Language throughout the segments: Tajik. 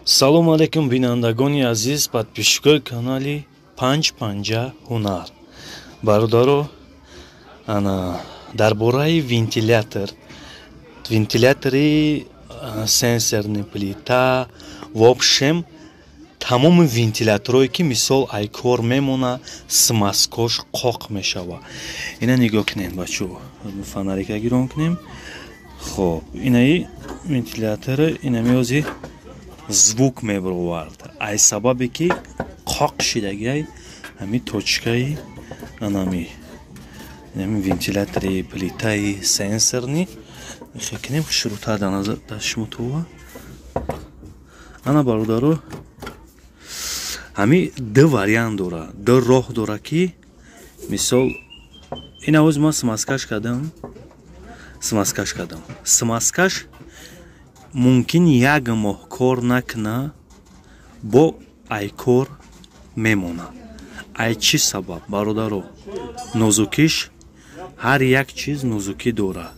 Салом алейкум бинандагони азиз, подписчикои канали Панҷ ҳунар. Бародаро, дар бораи вентилятори сенсорни плита, вообшем тамоми вентиляторое ки мисол айкор мемона, смазкош қоқ мешава. Ина нигоҳ кунем бачо, фонарика гирон кунем. Хоб, инаи вентилятора инамиози звук мебаровард. Ай сабабе ки қоқ шидагай ҳами точкаи анами вентилятори плитаи сенсорни хекнем шурута дашмутува. Ана бародаро ҳами ду вариант дора, ду роҳ дора ки мисол ина оз ма смазкаш кардам. Смазкаш мумкин як моҳ кор накна, бо айкор мемона. Ай чӣ сабаб бародаро? Нозукиш, ҳар як чиз нозукӣ дора.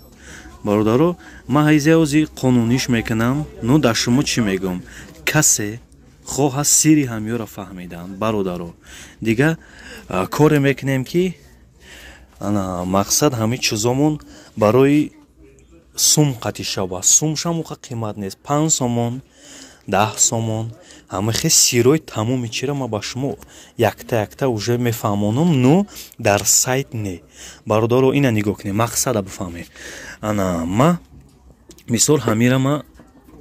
Бародаро, ман ҳайзеози қонуниш мекунам, но дар шумо чӣ мегӯм? Касе хоҳа сирри ҳамёра фаҳмидан. Бародаро, дига коре мекунем ки мақсад ҳами чизомон барои сум қатӣ шава. Сумшам уқа қимат нест. 5 сомон, 10 сомон. Ҳамахе сиррои тамоми чира ма ба шумо якта уже мефаҳмонам, но дар сайт не. Бародаро, ина нигоҳ кунед, мақсада бифаҳмед. Ана ма мисол ҳамира ма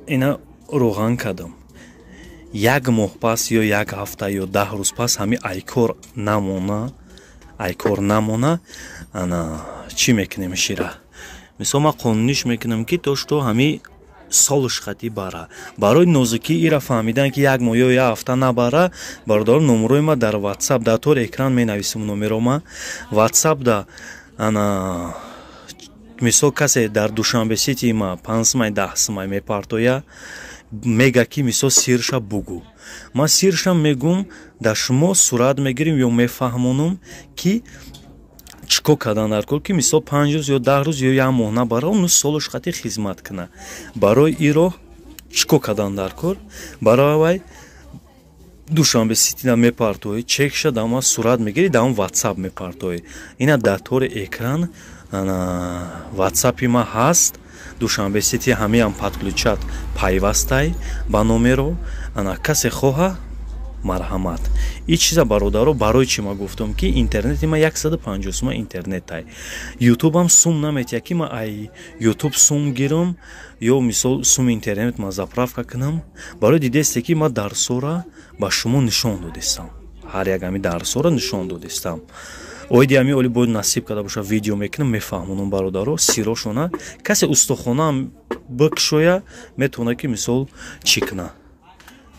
ина роған кардам. Як моҳ пас ё як ҳафта ё 10 рӯз пас ҳами айкор намона, ана чӣ мекунем шира? Мисол ма қонуниш мекунам ки то што ҳами солш хати бара. Барои нозукӣ ира фаҳмидан ки як моҳ ё як ҳафта набара, бародар номерои ма дар WhatsApp дар тори экран менависам номеро ма. WhatsApp да ана мисол касе дар Душанбе сити ма 5 сомай 10 сомай мепартоя, мега ки мисол сирша бугу. Ма сирша мегум, дар шумо сурат мегирим ё мефаҳмонам ки чико кардан дар кор ки мисол 5 рӯз ё 10 рӯз ё як моҳ набара, ну солш хати хизмат куна. Барои иро чико кардан дар кор, барои вай Душанбе сити да мепартои, чекша дама сурат мегири, дам WhatsApp мепартои. Ина дар тори экран WhatsApp-и ма ҳаст. Душанбе сити ҳамиам подключат пайвастай ба номеро. Ана касе хоҳа марҳамат. И чиза бародаро, барои чӣ ма гуфтам ки интернети ма 150 сум интернетай. YouTube-ам сум наметия ки ма ай YouTube сум гирам ё мисол сум интернет ма заправка кунам. Барои дидесте ки ма дарсора ба шумо нишон додистам. Ҳар як ами дарсора нишон додистам. Ойди ами оли бояд насиб карда боша видео мекунам, мефаҳмонам бародаро сирошона. Касе устухонаам бикшоя метавона ки мисол чикна.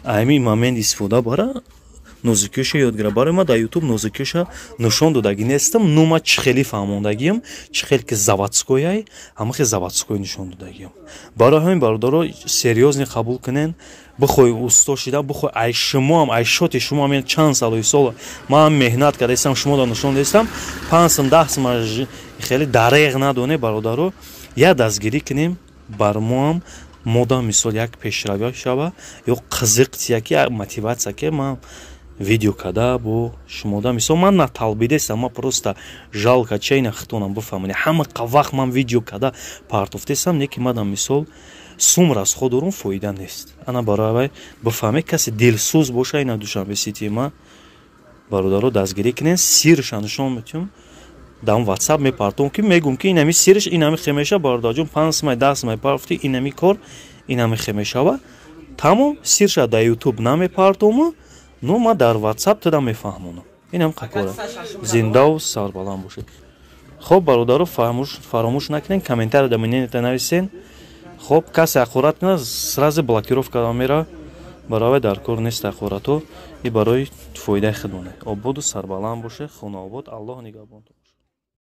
Ами момент истифода бара нозукиёша ёдгира. Барои ма дар YouTube нозукиёша нишон додагӣ нестам, но ма чӣ хеле фаҳмондагиам, чӣ хеле ки заводскояй, ҳамахе заводской нишон додагиам. Барои ҳамин бародаро серьёзни қабул кунен. Бихои усто шида, бихои ай шумоам, ай шоти шумо мен чанд салои сола ман меҳнат кардастам, шумо да нишон дестам. 5 сум 10 сум хеле дареғ надоне бародаро. Я дастгирӣ кунем бар моам мода мисол як пешравӣ шава ё қизиқ яки мотиватсия ки ман видео када бо шумо да мисол ман на талбидестам, ман просто жалка чайна хитонам бифаҳмонӣ. Ҳама вақт ман видео када партофтестам, не ки мадам мисол сум расход дорум, фоида нест. Ана барои вай бифаҳме касе дилсӯз боша, ина Душанбе сити ма бародаро дастгирӣ кунен, сирша нишон метавам. Дам WhatsApp мепартом ки мегум ки инами сирш инами хемеша бародарҷон 5 сумай 10 сумай парфти инами кор инами хемешава. Тамом сирша дар YouTube намепартому, но ма дар WhatsApp тада мефаҳмонам. Инам қакора. Зиндаву сарбаланд бошед. Хоб бародаро фаромӯш накунен, комментария да менета нависен. Хоб касе ақорат кунад, сразу блокировка мера. Барои дар кор нест ақорато, и барои фоидаи худоне. Ободу сарбаланд бошед, хонаобод. Аллоҳ нигаҳбон.